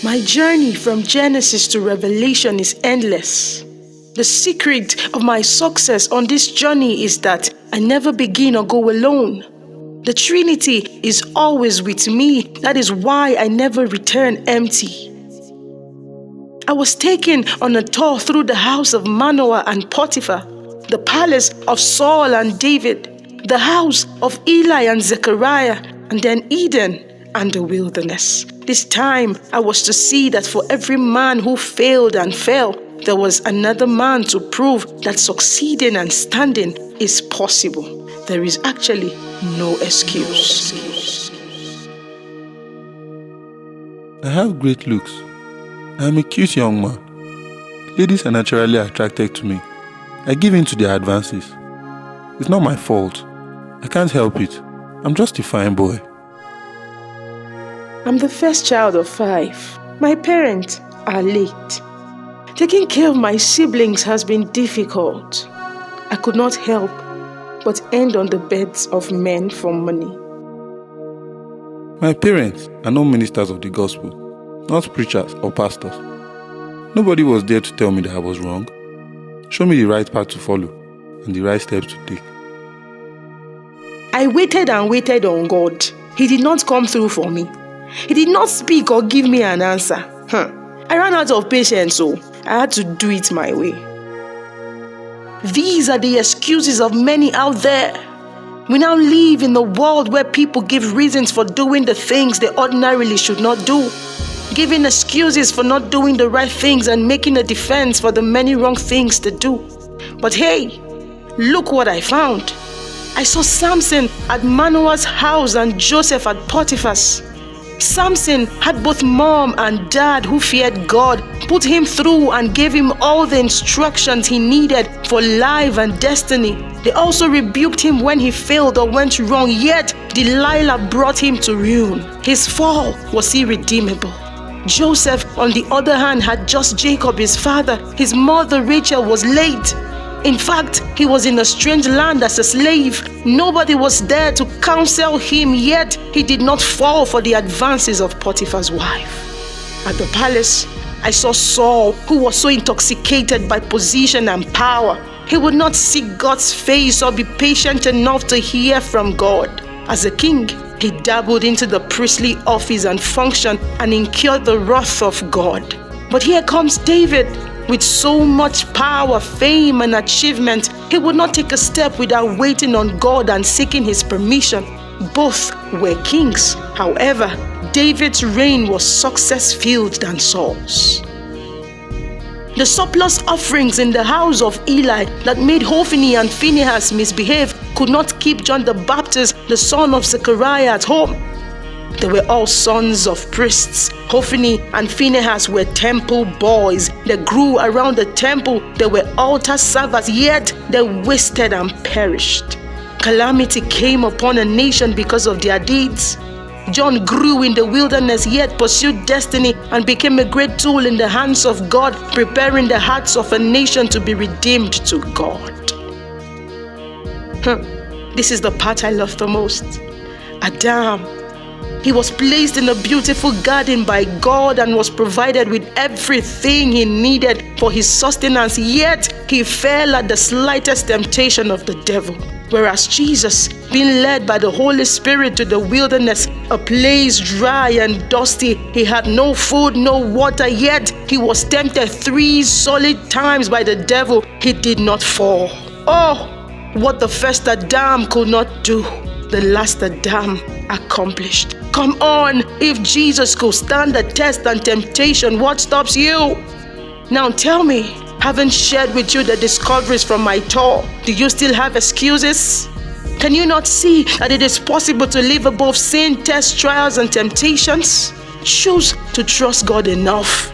My journey from Genesis to Revelation is endless. The secret of my success on this journey is that I never begin or go alone. The Trinity is always with me. That is why I never return empty. I was taken on a tour through the house of Manoah and Potiphar, the palace of Saul and David, the house of Eli and Zechariah, and then Eden and the wilderness. This time I was to see that for every man who failed and fell, there was another man to prove that succeeding and standing is possible. There is actually no excuse. I have great looks. I am a cute young man. Ladies are naturally attracted to me. I give in to their advances. It's not my fault. I can't help it. I'm just a fine boy. I'm the first child of 5. My parents are late. Taking care of my siblings has been difficult. I could not help but end on the beds of men for money. My parents are not ministers of the gospel, not preachers or pastors. Nobody was there to tell me that I was wrong, show me the right path to follow and the right steps to take. I waited and waited on God. He did not come through for me. He did not speak or give me an answer. I ran out of patience, so I had to do it my way. These are the excuses of many out there. We now live in a world where people give reasons for doing the things they ordinarily should not do, giving excuses for not doing the right things and making a defense for the many wrong things to do. But hey, look what I found. I saw Samson at Manoah's house and Joseph at Potiphar's. Samson had both mom and dad who feared God, put him through and gave him all the instructions he needed for life and destiny. They also rebuked him when he failed or went wrong, yet Delilah brought him to ruin. His fall was irredeemable. Joseph, on the other hand, had just Jacob, his father. His mother Rachel was late. In fact, he was in a strange land as a slave. Nobody was there to counsel him, yet he did not fall for the advances of Potiphar's wife. At the palace, I saw Saul, who was so intoxicated by position and power. He would not seek God's face or be patient enough to hear from God. As a king, he dabbled into the priestly office and function and incurred the wrath of God. But here comes David. With so much power, fame, and achievement, he would not take a step without waiting on God and seeking his permission. Both were kings. However, David's reign was success-filled than Saul's. The surplus offerings in the house of Eli that made Hophni and Phinehas misbehave could not keep John the Baptist, the son of Zechariah, at home. They were all sons of priests. Hophni and Phinehas were temple boys. They grew around the temple. They were altar servers, yet they wasted and perished. Calamity came upon a nation because of their deeds. John grew in the wilderness, yet pursued destiny and became a great tool in the hands of God, preparing the hearts of a nation to be redeemed to God. This is the part I love the most. Adam. He was placed in a beautiful garden by God and was provided with everything he needed for his sustenance, yet he fell at the slightest temptation of the devil. Whereas Jesus, being led by the Holy Spirit to the wilderness, a place dry and dusty, he had no food, no water, yet he was tempted 3 solid times by the devil. He did not fall. Oh, what the first Adam could not do, the last Adam accomplished. Come on, if Jesus could stand the test and temptation, what stops you? Now tell me, haven't shared with you the discoveries from my tour. Do you still have excuses? Can you not see that it is possible to live above sin, tests, trials, and temptations? Choose to trust God enough.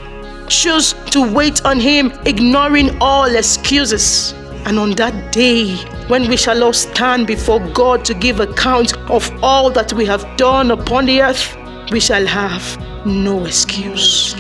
Choose to wait on Him, ignoring all excuses. And on that day, when we shall all stand before God to give account of all that we have done upon the earth, we shall have no excuse.